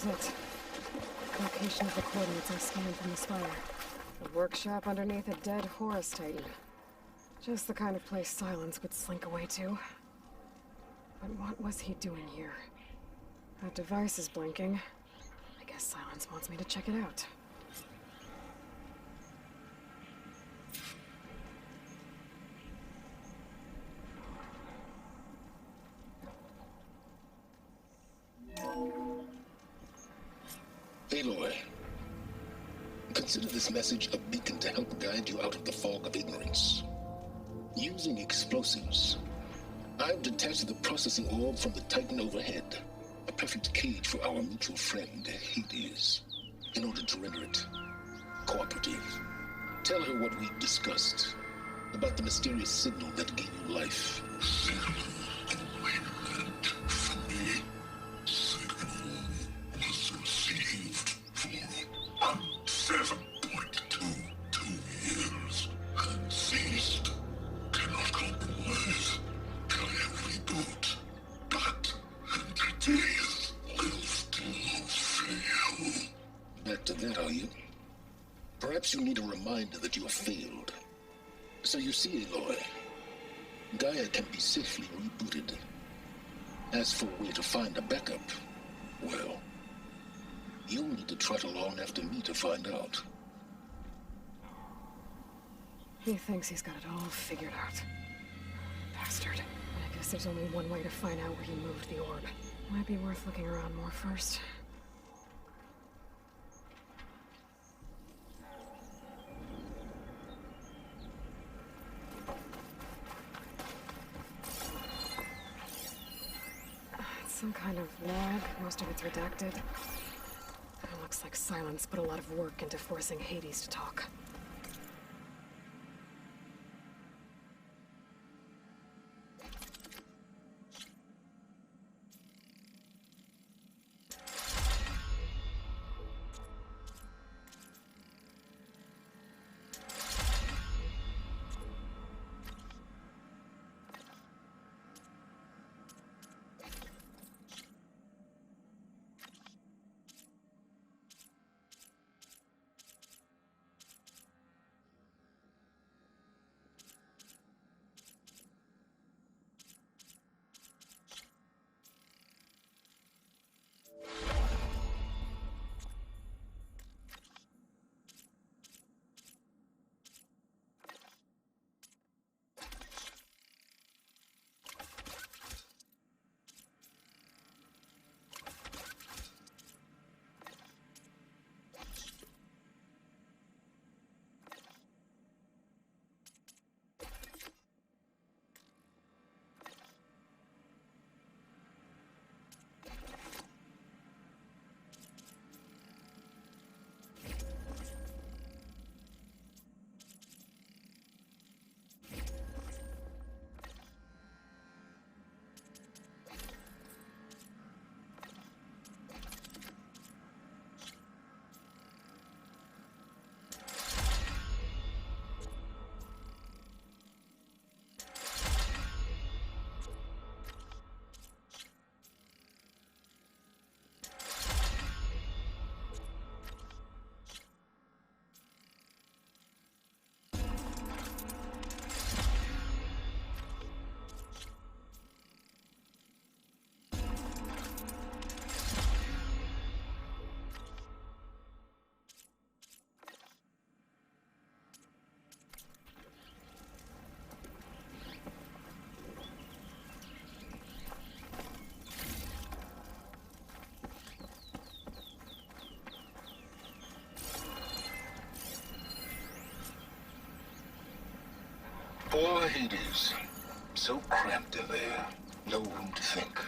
it. The location of the coordinates I scanned from the spire. A workshop underneath a dead Horus Titan. Just the kind of place Silence would slink away to. But what was he doing here? That device is blinking. I guess Silence wants me to check it out. Aloy, consider this message a beacon to help guide you out of the fog of ignorance. Using explosives, I've detached the processing orb from the Titan overhead, a perfect cage for our mutual friend, Hades, in order to render it cooperative. Tell her what we discussed about the mysterious signal that gave you life. Back to that, are you? Perhaps you need a reminder that you have failed. So you see, Aloy, Gaia can be safely rebooted. As for where to find a backup, well, you'll need to trot along after me to find out. He thinks he's got it all figured out. Bastard. I guess there's only one way to find out where he moved the orb. Might be worth looking around more first. Some kind of log, most of it's redacted. It looks like Silence put a lot of work into forcing Hades to talk. Poor Hades. So cramped in there. No room to think.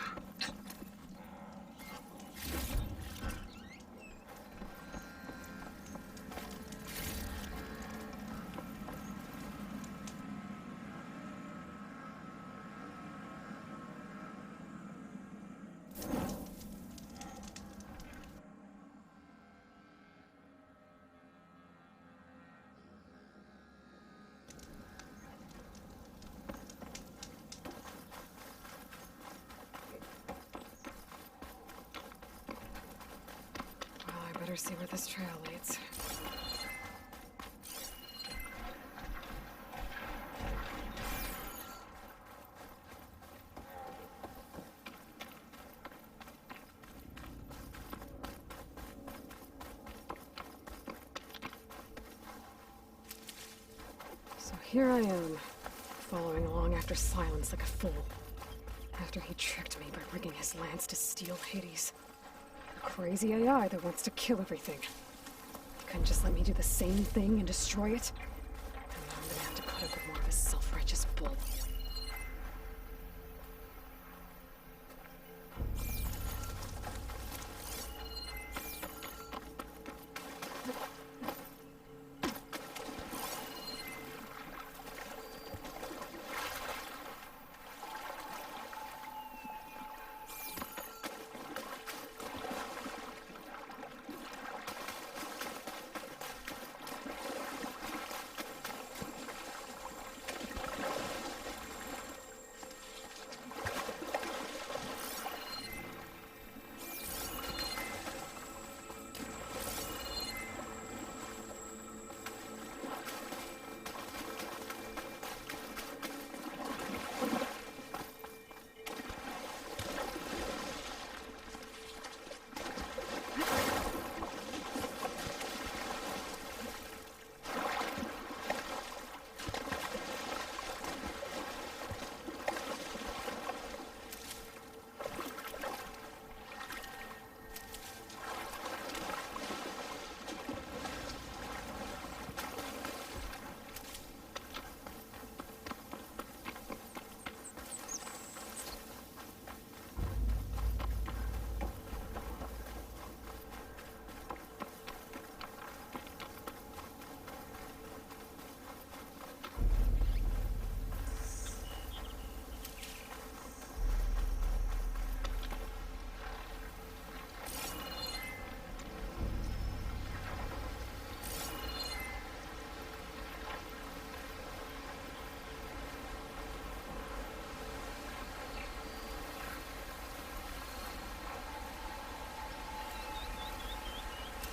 see where this trail leads. So here I am, following along after Silence like a fool. After he tricked me by rigging his lance to steal Hades. A crazy AI that wants to kill everything. He couldn't just let me do the same thing and destroy it. And now I'm gonna have to put up with more of his self-righteous bull.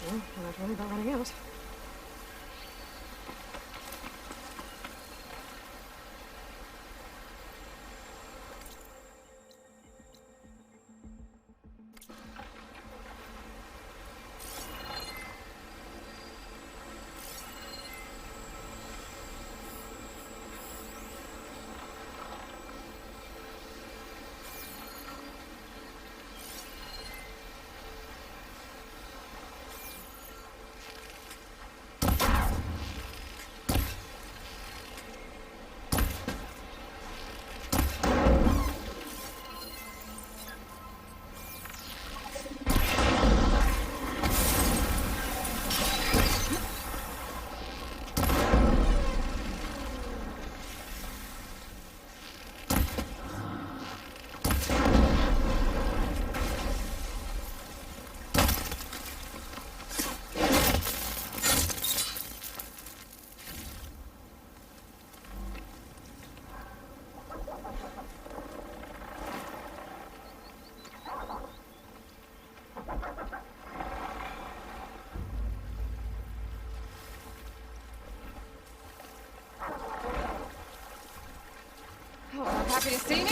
Well, I'm not worried about running out. Happy to see me?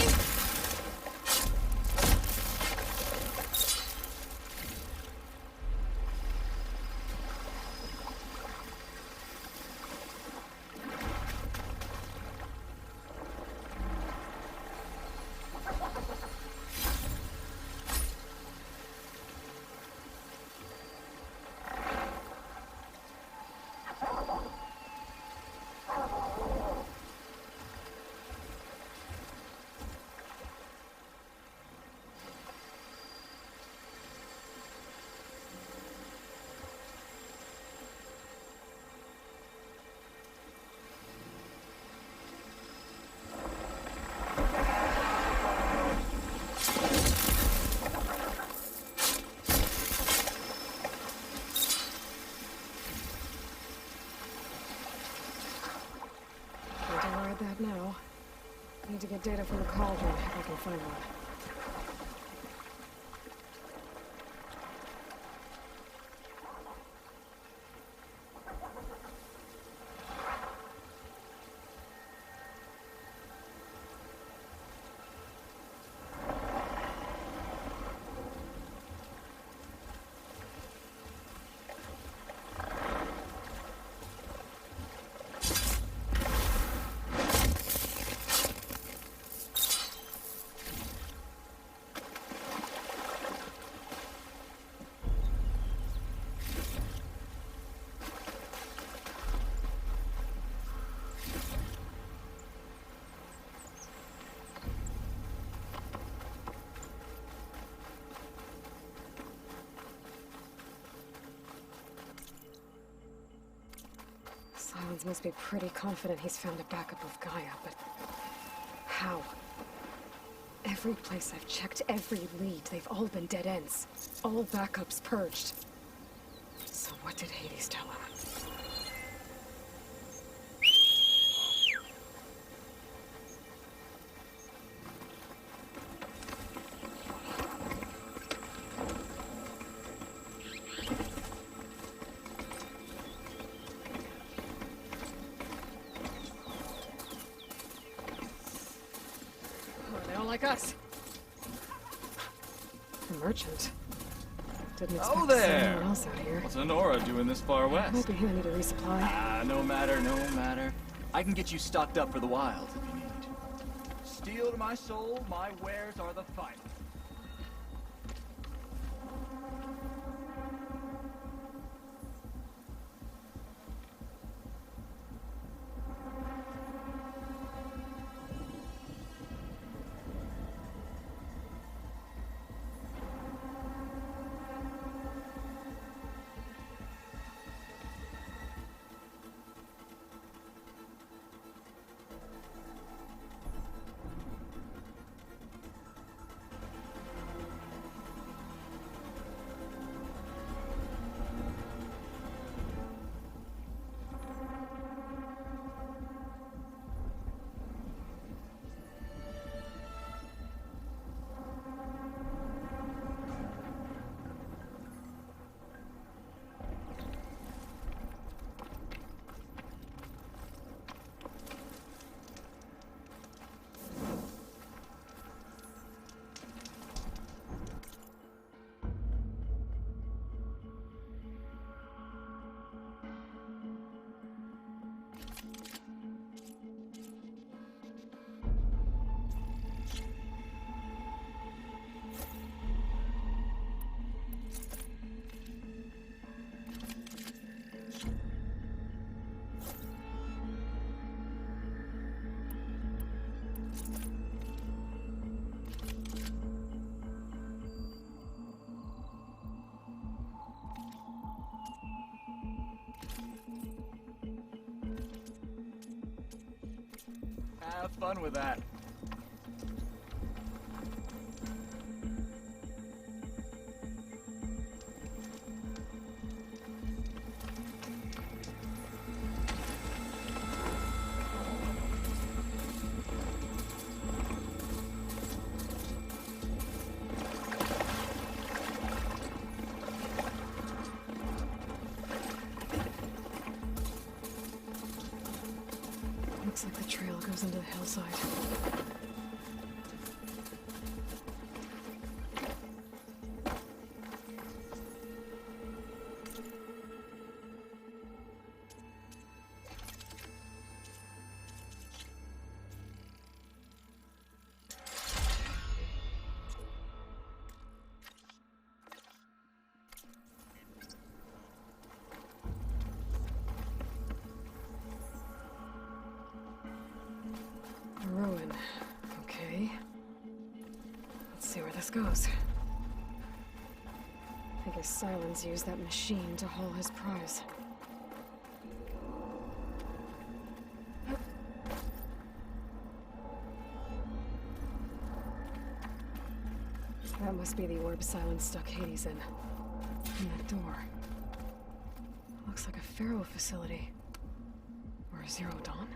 That now. I need to get data from the cauldron if I can find one. Sylens must be pretty confident he's found a backup of Gaia, but how? Every place I've checked, every lead, they've all been dead ends. All backups purged. So what did Hades tell him? Like us. A merchant. Didn't expect Oh to see there! anyone else out here. What's Honora doing this far west? Might be handy to resupply. No matter, no matter. I can get you stocked up for the wild if you need. Steel to my soul, my wares are the finest. Have fun with that. Looks like the trail goes into the hillside. Ruin. Okay. Let's see where this goes. I guess Sylens used that machine to haul his prize. That must be the orb Sylens stuck Hades in. And that door. Looks like a Pharaoh facility. Or a Zero Dawn?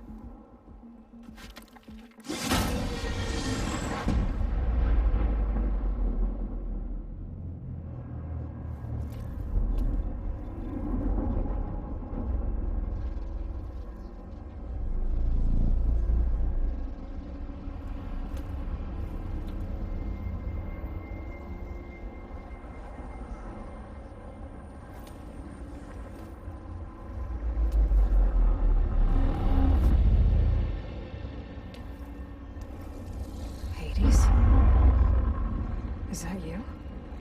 Is that you?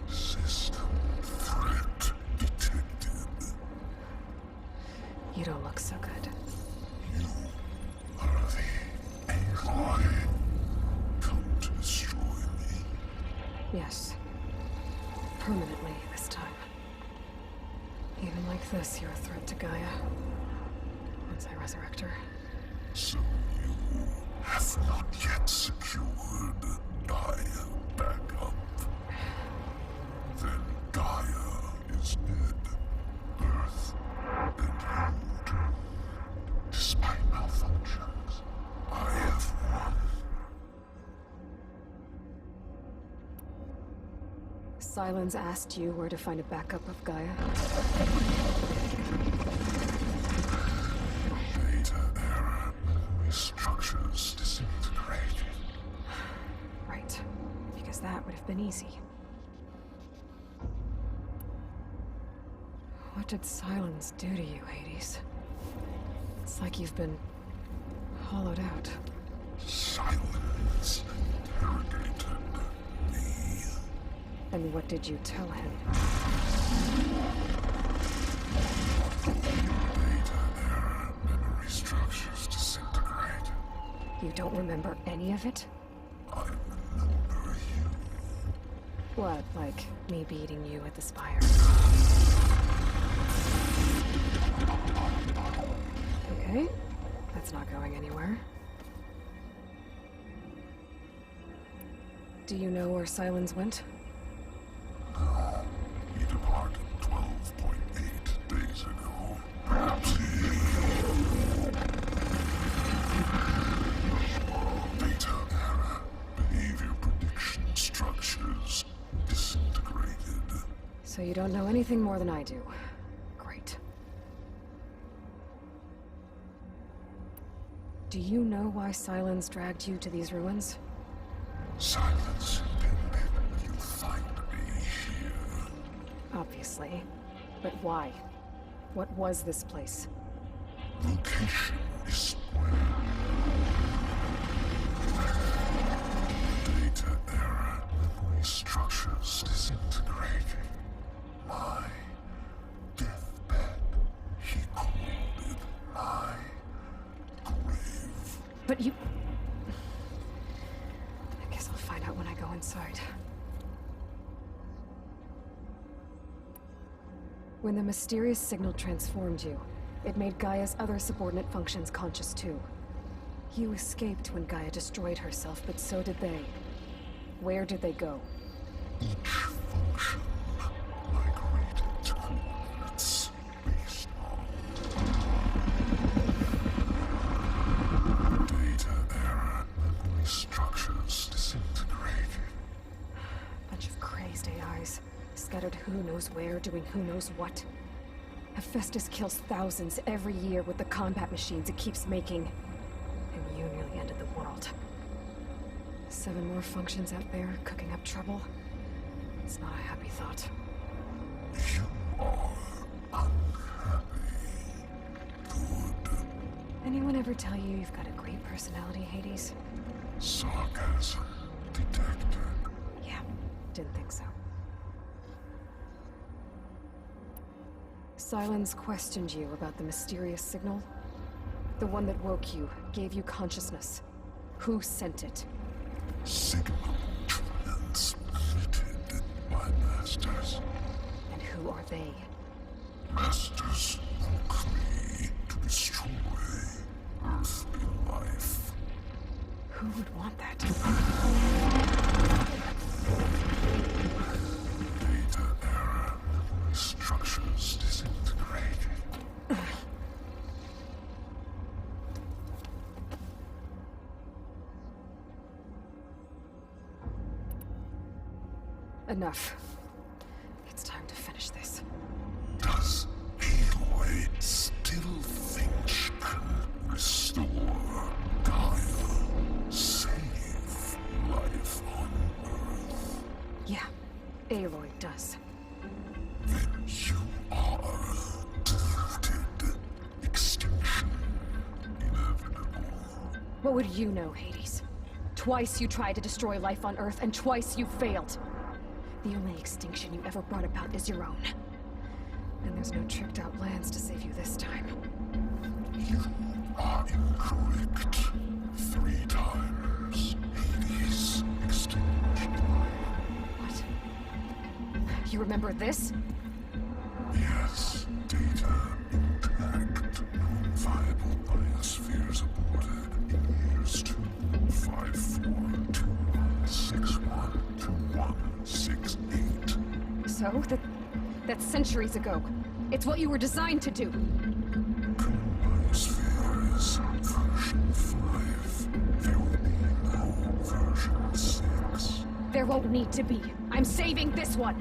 System threat detected. You don't look so good. You are the Aloy. Come to destroy me. Yes. Permanently this time. Even like this, you're a threat to Gaia. once I resurrect her. So you have not yet secured Gaia back up. Then Gaia is dead. Earth and you too. Despite malfunctions, I have won. Sylens asked you where to find a backup of Gaia? Data error, memory structures disintegrated. Right. Because that would have been easy. What did Sylens do to you, Hades? It's like you've been hollowed out. Silence interrogated me. And what did you tell him? Data error, memory structures disintegrate. You don't remember any of it? I remember you. What, like me beating you at the Spire? Okay, that's not going anywhere. Do you know where Sylens went? No, he departed 12.8 days ago. Perhaps he... Data error, behavior prediction structures disintegrated. So you don't know anything more than I do. Great. Do you know why Sylens dragged you to these ruins? Silence intended you find me here. Obviously. But why? What was this place? Location is where data error, memory structures disintegrating. My deathbed, he called it my grave. But you... I guess I'll find out when I go inside. When the mysterious signal transformed you, it made Gaia's other subordinate functions conscious too. You escaped when Gaia destroyed herself, but so did they. Where did they go? Each function migrated to coordinates based on data error, memory structures disintegrated. Bunch of crazed AIs, scattered who knows where, doing who knows what. Hephaestus kills thousands every year with the combat machines it keeps making. And you nearly ended the world. 7 more functions out there, cooking up trouble. It's not a happy thought. You are unhappy. Good. Anyone ever tell you you've got a great personality, Hades? Sarcasm detected. Yeah, didn't think so. Sylens questioned you about the mysterious signal. The one that woke you, gave you consciousness. Who sent it? Signal transmitted by masters. And who are they? Masters woke me to destroy earthly life. Who would want that? Data error, memory structures disintegrated. Enough. It's time to finish this. Does Aloy still think she can restore Gaia? Save life on Earth? Yeah, Aloy does. Then you are deluded. Extinction inevitable. What would you know, Hades? Twice you tried to destroy life on Earth, and twice you failed. The only extinction you ever brought about is your own. And there's no tricked-out plans to save you this time. You are incorrect. 3 times. Hades extinguished life. What? You remember this? Yes, data intact, non-viable so? That's centuries ago. It's what you were designed to do. Combine spheres, version 5. There will be no version 6. There won't need to be. I'm saving this one.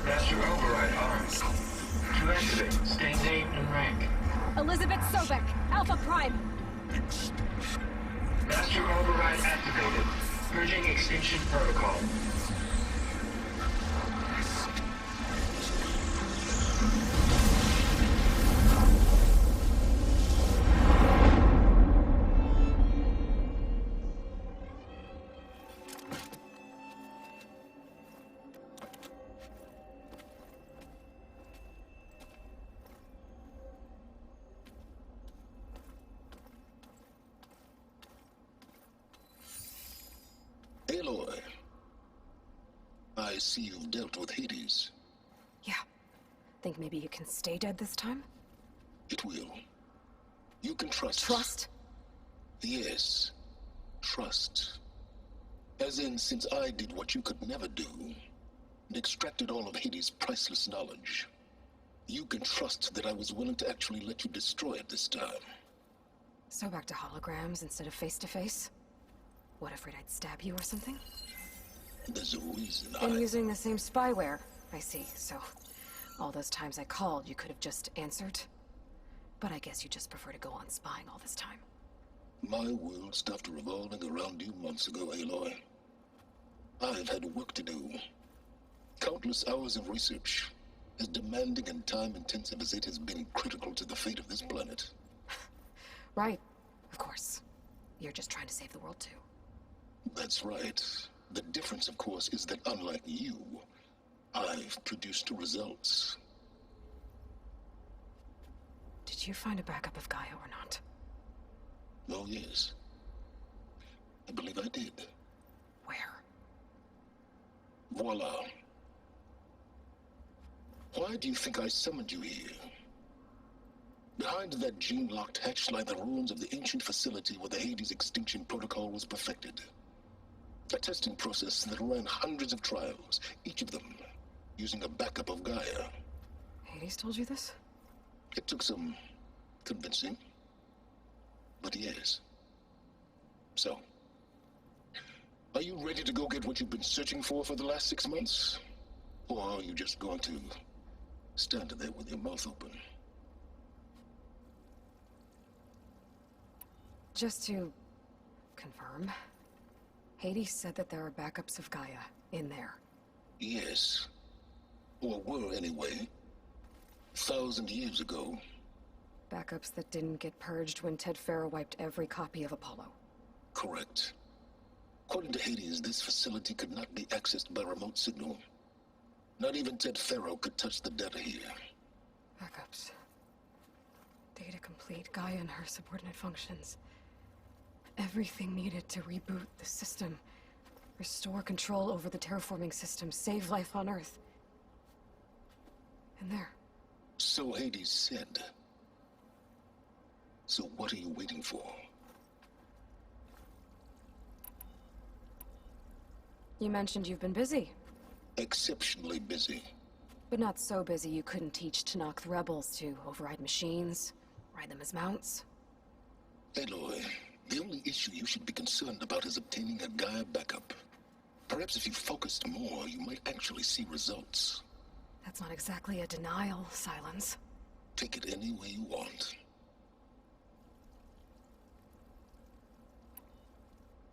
Master override armed. To activate, stay name and rank. Elizabeth Sobek, Alpha Prime. Master override activated. Purging extinction protocol. Aloy, I see you've dealt with Hades. Yeah. Think maybe you can stay dead this time? It will. You can trust. Trust? Yes. Trust. As in, since I did what you could never do, and extracted all of Hades' priceless knowledge, you can trust that I was willing to actually let you destroy it this time. So back to holograms instead of face-to-face? What, afraid I'd stab you or something? There's a reason And using the same spyware. I see, so all those times I called, you could have just answered? But I guess you just prefer to go on spying all this time. My world stopped revolving around you months ago, Aloy. I've had work to do. Countless hours of research, as demanding and time-intensive as it has been critical to the fate of this planet. Right, of course. You're just trying to save the world, too. That's right. The difference, of course, is that unlike you, I've produced results. Did you find a backup of Gaia or not? Oh, yes. I believe I did. Where? Voila. Why do you think I summoned you here? Behind that gene-locked hatch lie the ruins of the ancient facility where the Hades extinction protocol was perfected. A testing process that ran hundreds of trials, each of them using a backup of Gaia. Hades told you this? It took some convincing, but yes. So, are you ready to go get what you've been searching for the last 6 months? Or are you just going to stand there with your mouth open? Just to confirm, Hades said that there are backups of Gaia in there. Yes. Or were, anyway. 1,000 years ago. Backups that didn't get purged when Ted Faro wiped every copy of Apollo. Correct. According to Hades, this facility could not be accessed by remote signal. Not even Ted Faro could touch the data here. Backups. Data complete, Gaia and her subordinate functions. Everything needed to reboot the system. Restore control over the terraforming system, save life on Earth. And there. So Hades said. So what are you waiting for? You mentioned you've been busy. Exceptionally busy. But not so busy you couldn't teach Tenakth the rebels to override machines, ride them as mounts. Aloy, the only issue you should be concerned about is obtaining a Gaia backup. Perhaps if you focused more, you might actually see results. That's not exactly a denial, Silence. Take it any way you want.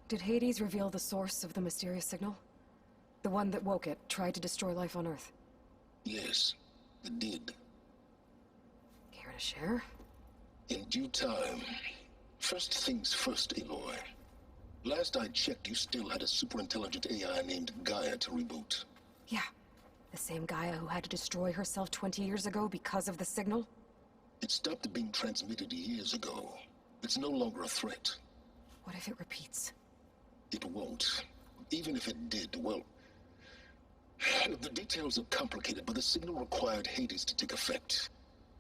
Did Hades reveal the source of the mysterious signal? The one that woke it, tried to destroy life on Earth? Yes, it did. Care to share? In due time. First things first, Aloy. Last I checked, you still had a super-intelligent AI named Gaia to reboot. Yeah. The same Gaia who had to destroy herself 20 years ago because of the signal? It stopped being transmitted years ago. It's no longer a threat. What if it repeats? It won't. Even if it did, well... The details are complicated, but the signal required Hades to take effect.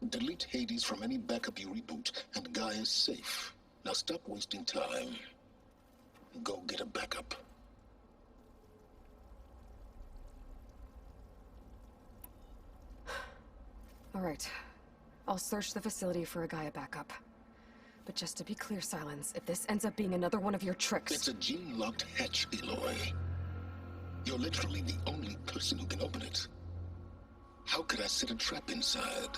Delete Hades from any backup you reboot, and Gaia's safe. Now stop wasting time. Go get a backup. All right. I'll search the facility for a Gaia backup. But just to be clear, Silence, if this ends up being another one of your tricks... It's a gene-locked hatch, Aloy. You're literally the only person who can open it. How could I set a trap inside?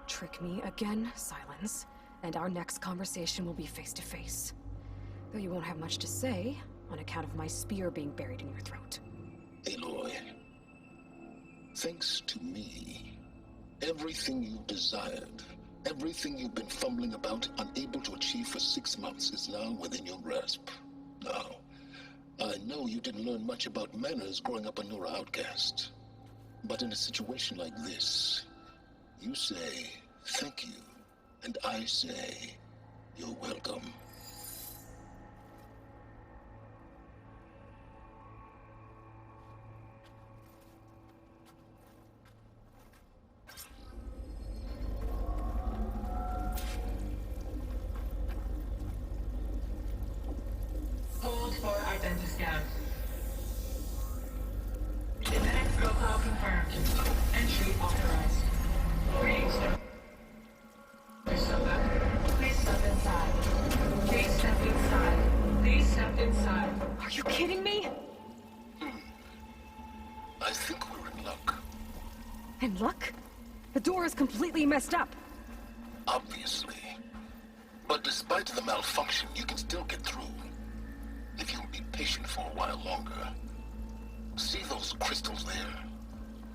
Trick me again, Silence, and our next conversation will be face-to-face. Though you won't have much to say, on account of my spear being buried in your throat. Aloy, thanks to me, everything you've desired, everything you've been fumbling about, unable to achieve for 6 months, is now within your grasp. Now, I know you didn't learn much about manners growing up a Nora outcast. But in a situation like this, you say, thank you, and I say, you're welcome. Hold for identiscan. Genetic profile confirmed. Entry authorized. Greetings, Dr. Silva. Please step inside. Please step inside. Please step inside. Are you kidding me? I think we're in luck. In luck? The door is completely messed up. Obviously. But despite the malfunction, you can still get through. If you'll be patient for a while longer. See those crystals there?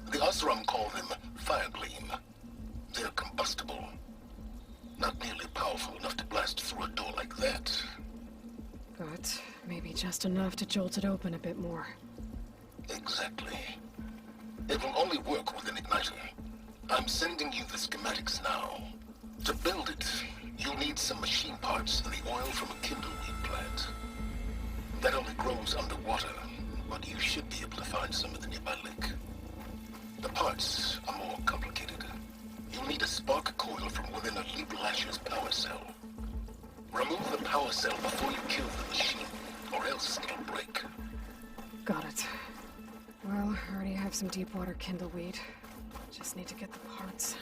The Oseram call them Firegleam. They're combustible. Not nearly powerful enough to blast through a door like that. But maybe just enough to jolt it open a bit more. Exactly. It will only work with an igniter. I'm sending you the schematics now. To build it, you'll need some machine parts and the oil from a kindleweed plant. That only grows underwater, but you should be able to find some in the nearby lake. The parts are more complicated. You'll need a spark coil from within a Leap Lasher's power cell. Remove the power cell before you kill the machine, or else it'll break. Got it. Well, I already have some deep water kindleweed. Just need to get the parts.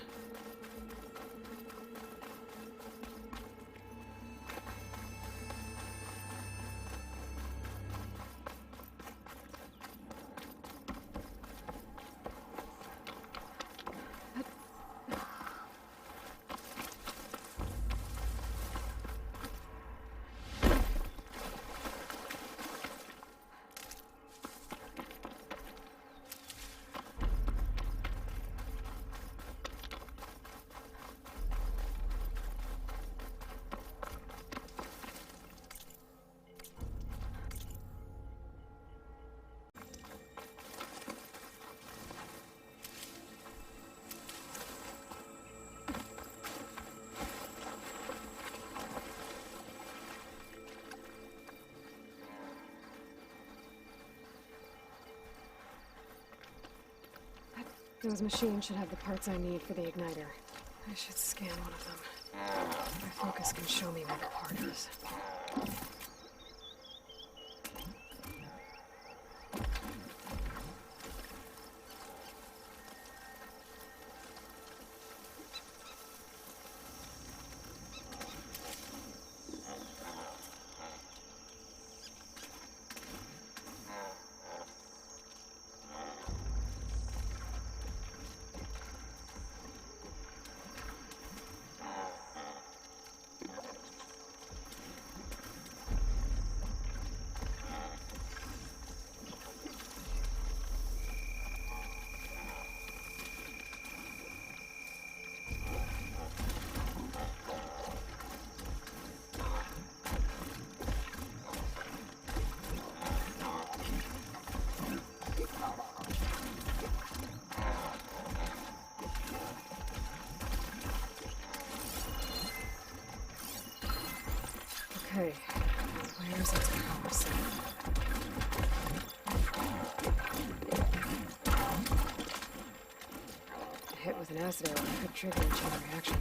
Those machines should have the parts I need for the igniter. I should scan one of them. My focus can show me where the part is. Okay, where's its power cell? A hit with an acid arrow could trigger a chain reaction.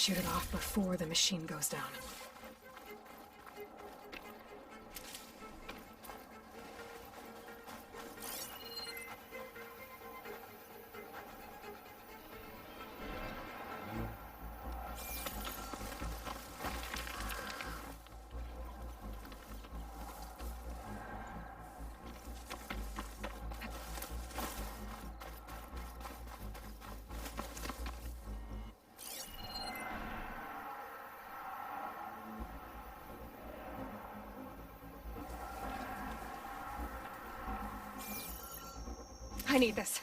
shoot it off before the machine goes down. I need this.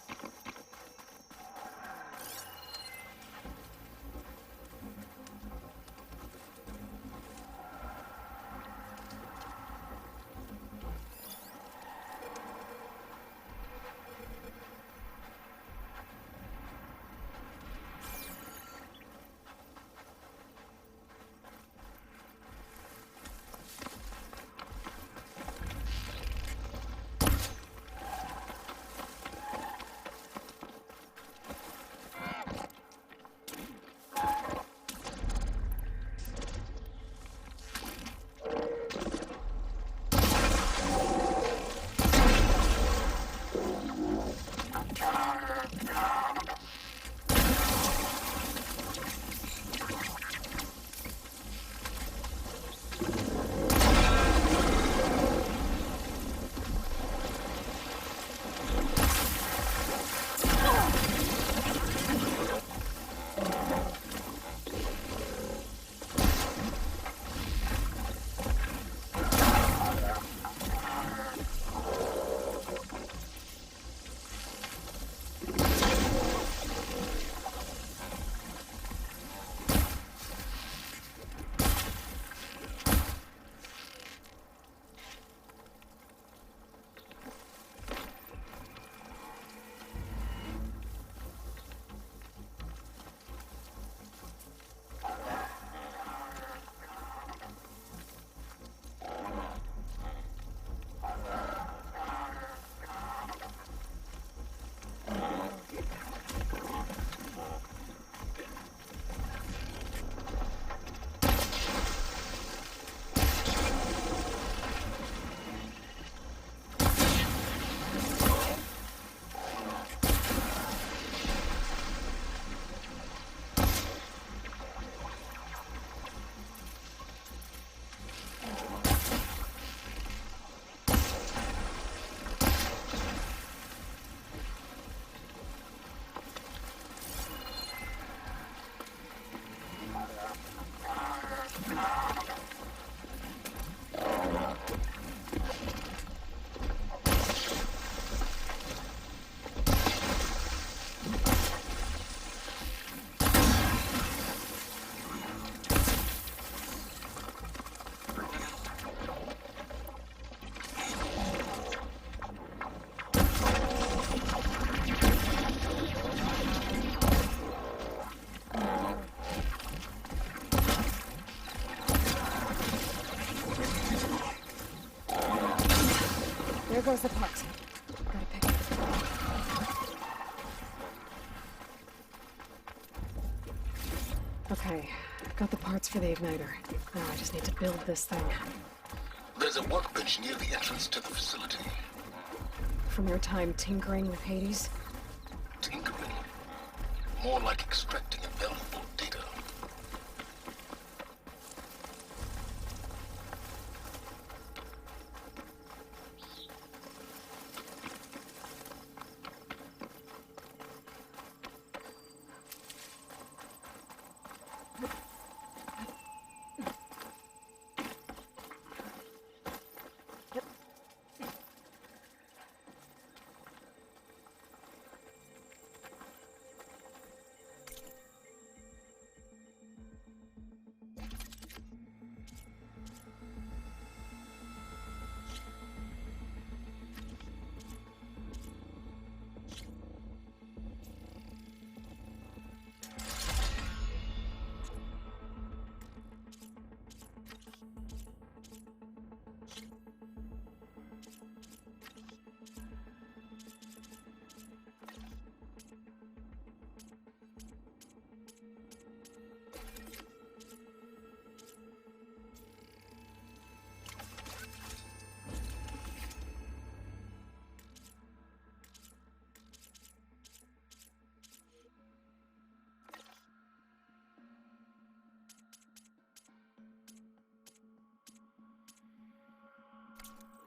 There goes the part. Gotta pick it. Okay, got the parts for the igniter. Now I just need to build this thing. There's a workbench near the entrance to the facility. From your time tinkering with Hades? Tinkering. More like extracting valuable data.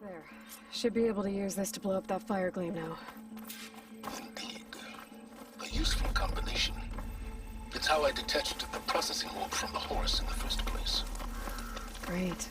There. Should be able to use this to blow up that fire gleam now. Indeed. A useful combination. It's how I detached the processing orb from the Horus in the first place. Great.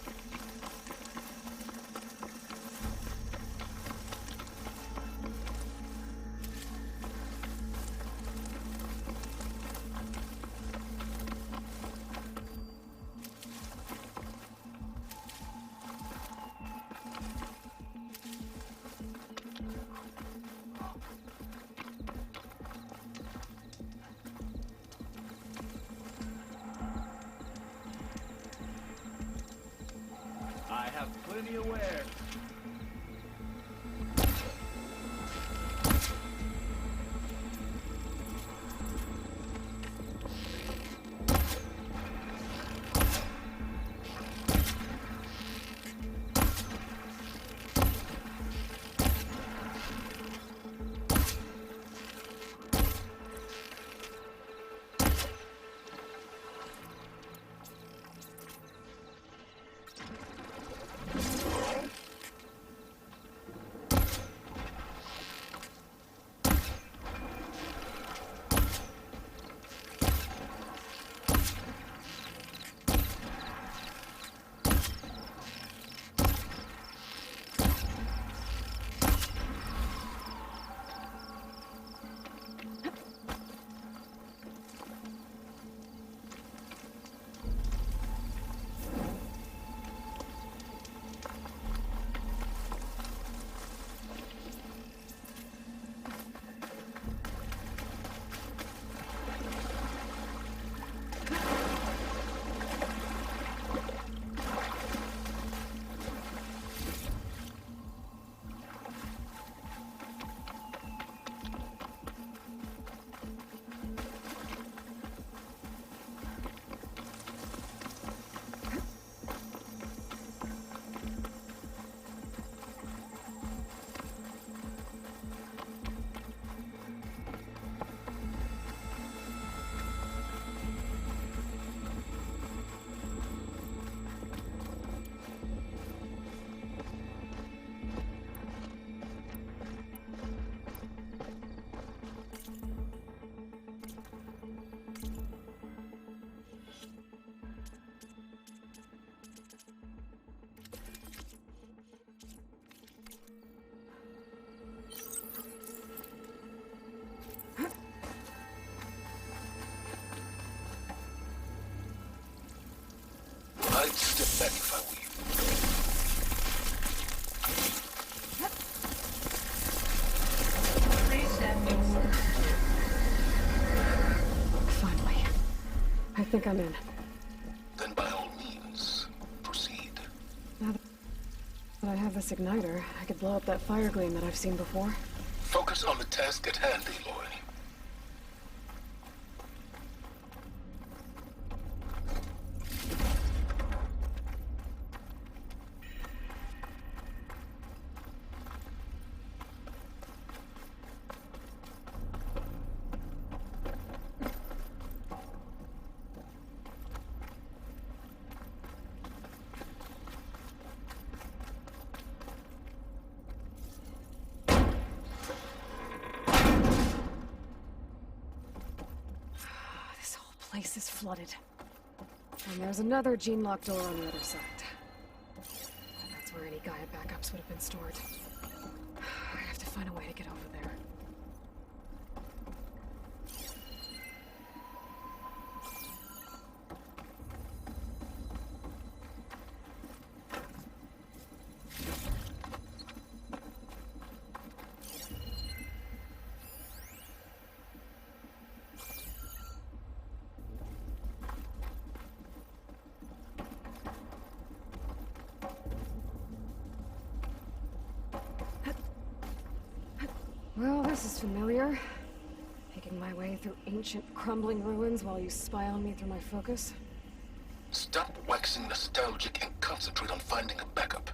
I have plenty of wares. I'd step back if I were you. Resetting circuit. Finally. I think I'm in. Then by all means, proceed. Now that I have this igniter, I could blow up that fire gleam that I've seen before. Focus on the task at hand, Aloy. This whole place is flooded. And there's another gene-locked door on the other side. That's where any Gaia backups would have been stored. I have to find a way to get over there. Well, this is familiar. Making my way through ancient, crumbling ruins while you spy on me through my focus. Stop waxing nostalgic and concentrate on finding a backup.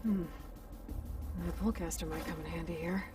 My pullcaster might come in handy here.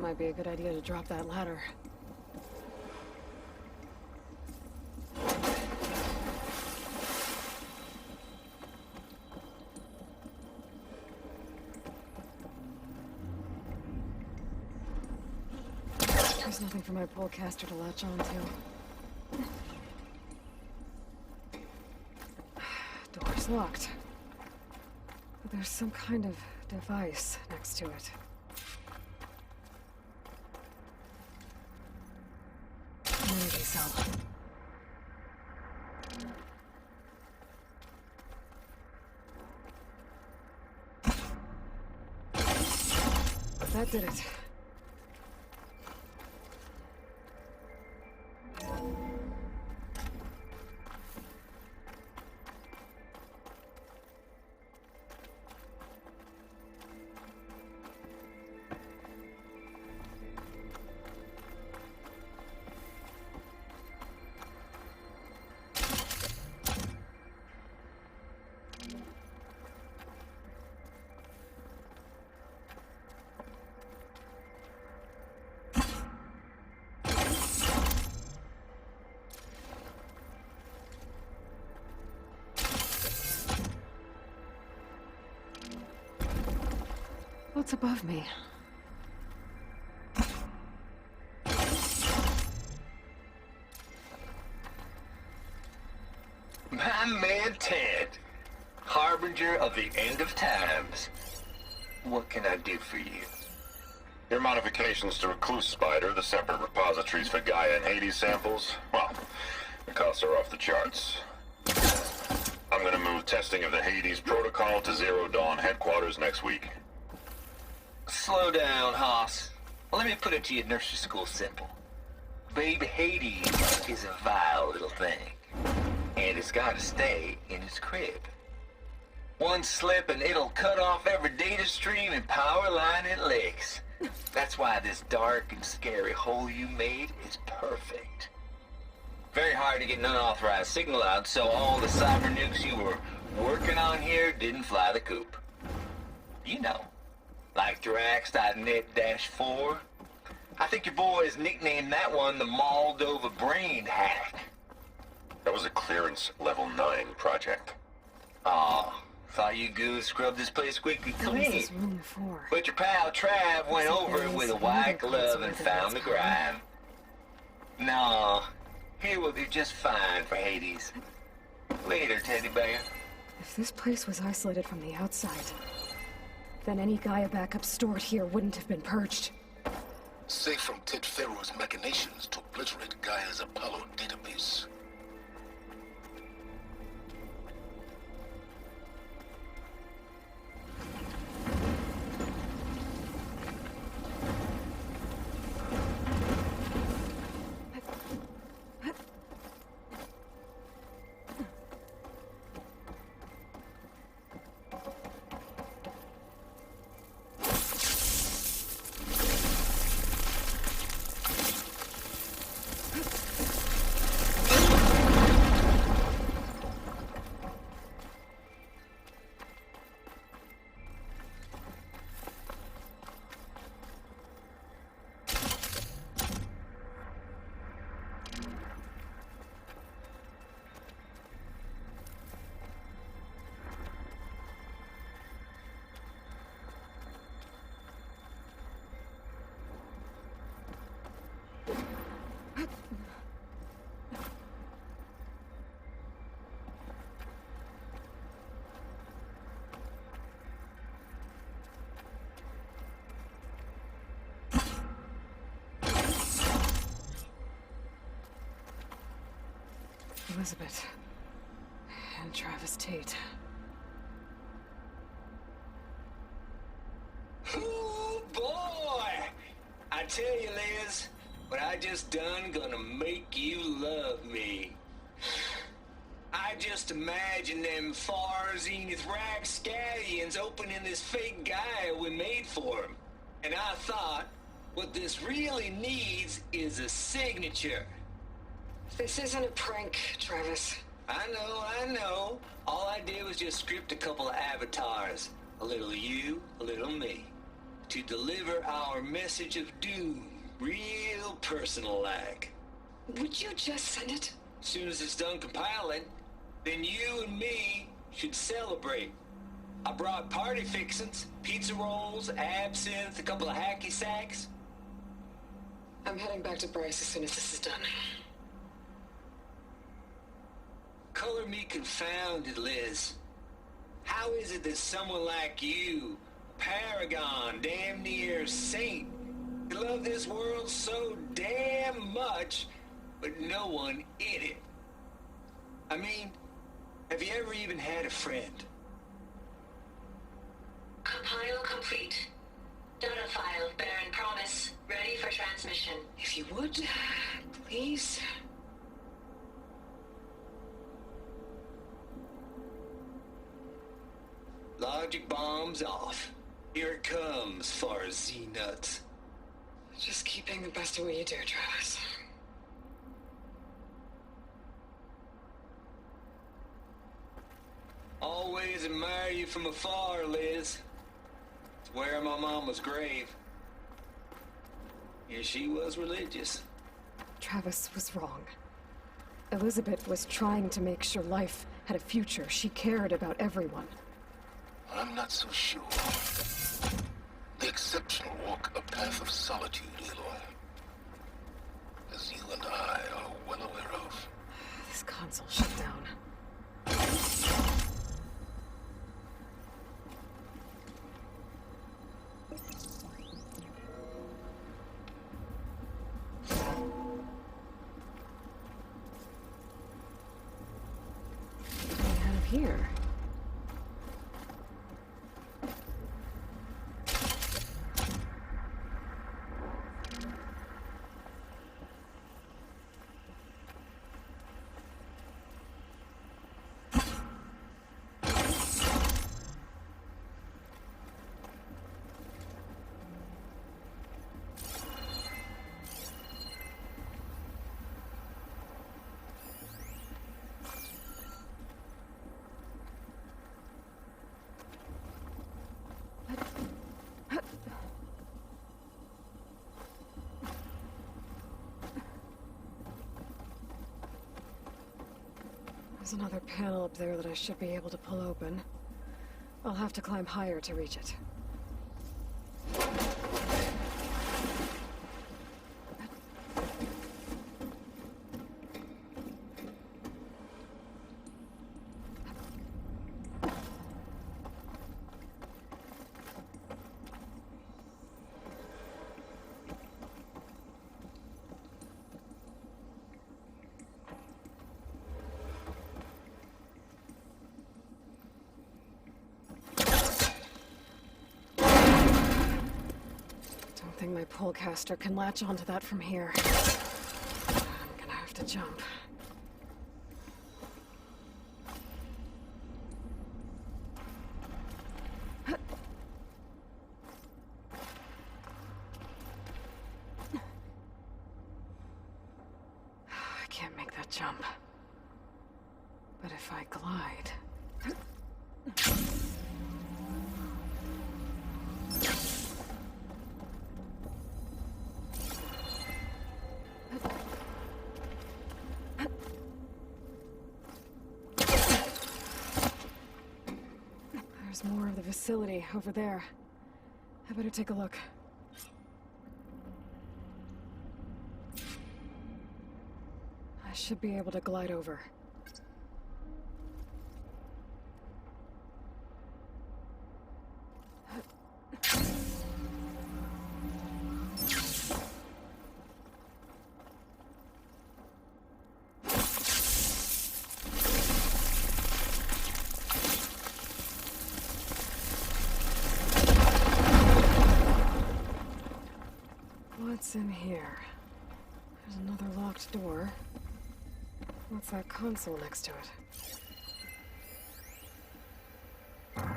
Might be a good idea to drop that ladder. There's nothing for my polecaster to latch onto. Door's locked. But there's some kind of device next to it. Energy cell. That did it. What's above me? My man Ted, harbinger of the end of times. What can I do for you? Your modifications to Recluse Spider, the separate repositories for Gaia and Hades samples, well, the costs are off the charts. I'm gonna move testing of the Hades protocol to Zero Dawn headquarters next week. Slow down, Hoss. Let me put it to you nursery school simple. Baby Hades is a vile little thing, and it's gotta stay in its crib. One slip and it'll cut off every data stream and power line it licks. That's why this dark and scary hole you made is perfect. Very hard to get an unauthorized signal out, so all the cyber nukes you were working on here didn't fly the coop. You know, like Drax.net-4. I think your boys nicknamed that one the Moldova Brain Hack. That was a clearance level 9 project. Aw, thought you goons scrubbed this place squeaky What is clean. this room for? But your pal Trav went over it with a white glove and found the grime. No, here will be just fine for Hades. Later, teddy bear. If this place was isolated from the outside, then any Gaia backup stored here wouldn't have been purged. Safe from Ted Pharaoh's machinations to obliterate Gaia's Apollo database. Elizabeth. And Travis Tate. Ooh, boy! I tell you, Liz, what I just done gonna make you love me. I just imagine them far zenith rapscallions opening this fake Gaia we made for them. And I thought, what this really needs is a signature. This isn't a prank, Travis. I know. All I did was just script a couple of avatars. A little you, a little me. to deliver our message of doom, real personal-like. Would you just send it? Soon as it's done compiling, then you and me should celebrate. I brought party fixins, pizza rolls, absinthe, a couple of hacky sacks. I'm heading back to Bryce as soon as this is done. Color me confounded, Liz. How is it that someone like you, paragon, damn near saint, can love this world so damn much, but no one in it? I mean, have you ever even had a friend? Compile complete. Data file, Baron Promise, ready for transmission. If you would, please. Logic bombs off. Here it comes, far as Z-nuts. Just keep being the best at what you do, Travis. Always admire you from afar, Liz. It's where my mama's grave. Yeah, she was religious. Travis was wrong. Elizabeth was trying to make sure life had a future. She cared about everyone. I'm not so sure. The exceptional walk a path of solitude, Aloy. As you and I are well aware of. This console shut down. What do we have here? There's another panel up there that I should be able to pull open. I'll have to climb higher to reach it. I think my pullcaster can latch onto that from here. I'm gonna have to jump. I can't make that jump. But if I glide... There's more of the facility over there. I better take a look. I should be able to glide over. What's in here? There's another locked door. What's that console next to it?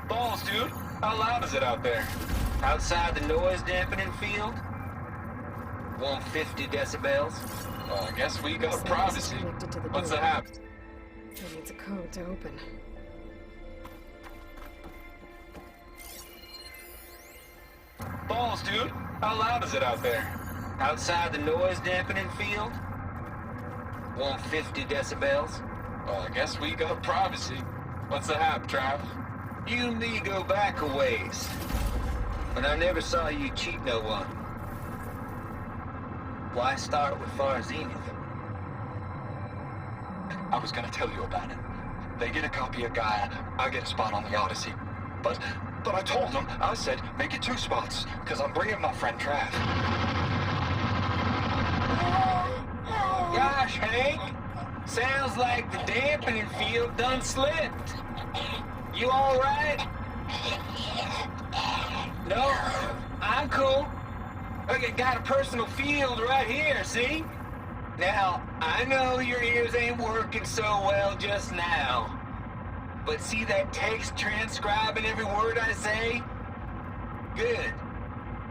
Balls, dude. How loud is it out there? Outside the noise dampening field? 150 decibels? Well, I guess we got This thing is privacy. connected to the What's door. that happen? It needs a code to open. Balls, dude. How loud is it out there? Outside the noise dampening field? 150 decibels? Well, I guess we got privacy. What's the hap, Trav? You and me go back a ways. But I never saw you cheat no one. Why start with Far Zenith? I was gonna tell you about it. They get a copy of Gaia, I get a spot on the Odyssey. But I told them, I said, make it 2 spots, because I'm bringing my friend Trav. Gosh, Hank. Sounds like the dampening field done slipped. You all right? No, I'm cool. I got a personal field right here, see? Now, I know your ears ain't working so well just now. But see that text transcribing every word I say? Good.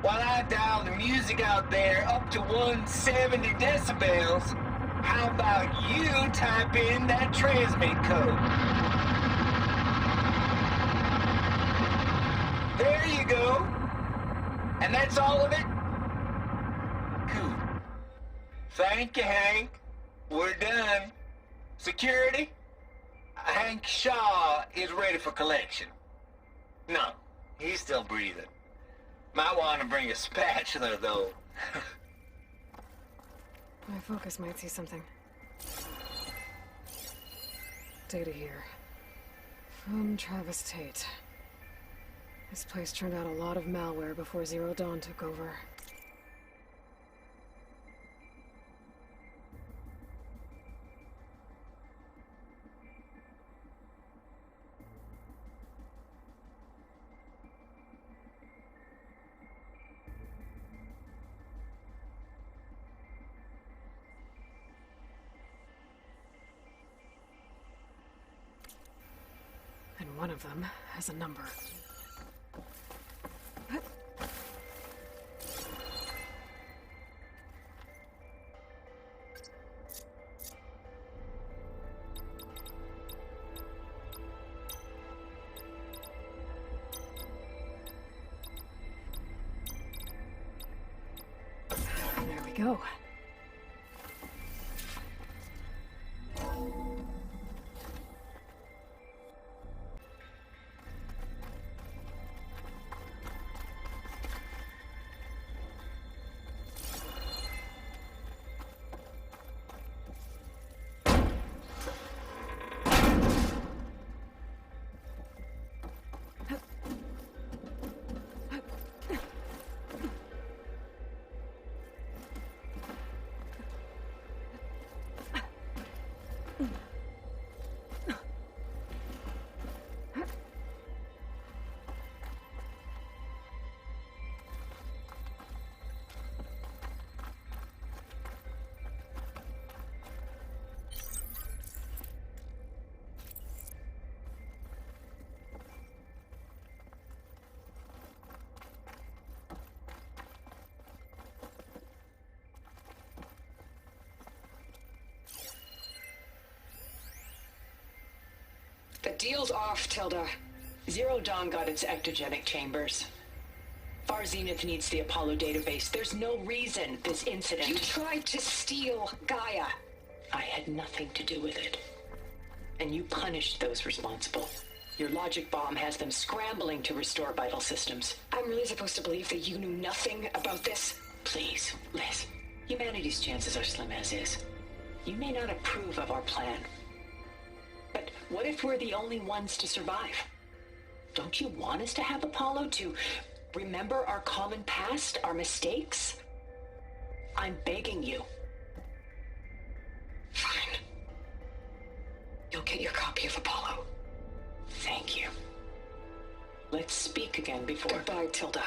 While I dial the music out there up to 170 decibels, how about you type in that transmit code? There you go. And that's all of it? Cool. Thank you, Hank. We're done. Security? Hank Shaw is ready for collection. No, he's still breathing. Might want to bring a spatula, though. My focus might see something. Data here. From Travis Tate. This place turned out a lot of malware before Zero Dawn took over. And one of them has a number. There we go. The deal's off, Tilda. Zero Dawn got its ectogenic chambers. Far Zenith needs the Apollo database. There's no reason this incident... You tried to steal Gaia. I had nothing to do with it. And you punished those responsible. Your logic bomb has them scrambling to restore vital systems. I'm really supposed to believe that you knew nothing about this? Please, Liz. Humanity's chances are slim as is. You may not approve of our plan. But what if we're the only ones to survive? Don't you want us to have Apollo to remember our common past, our mistakes? I'm begging you. Fine. You'll get your copy of Apollo. Thank you. Let's speak again before... Goodbye, Tilda.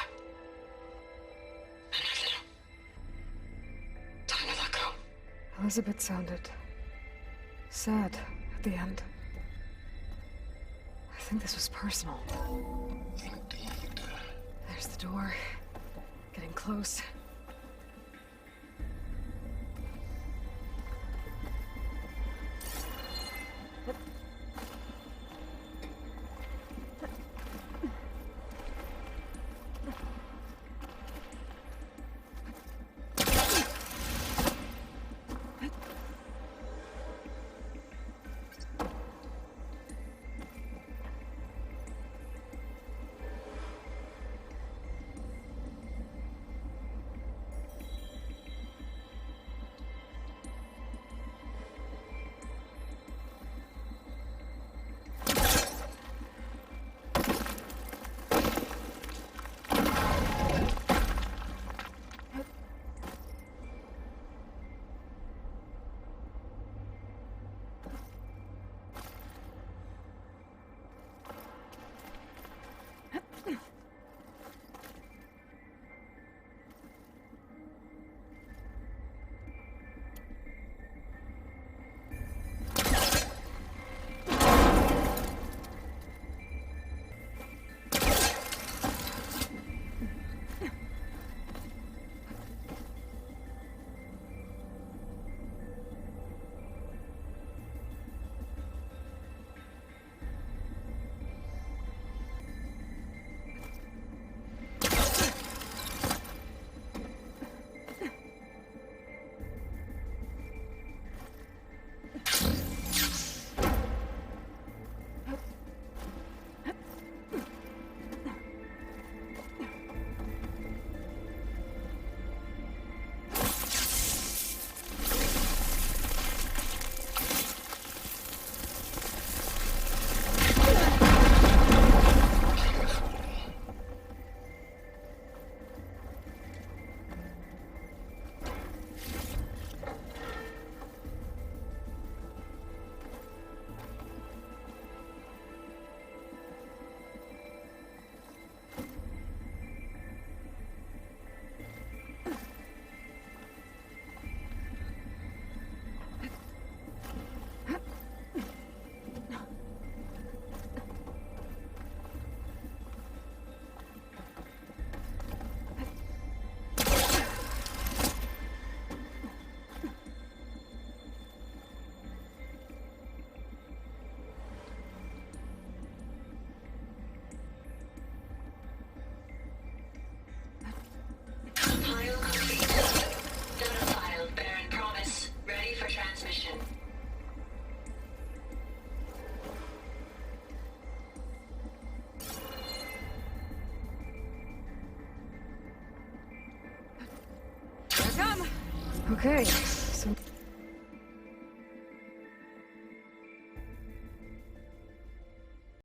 Time to let go. Elizabeth sounded sad at the end. I think this was personal. Indeed. There's the door. Getting close. Okay,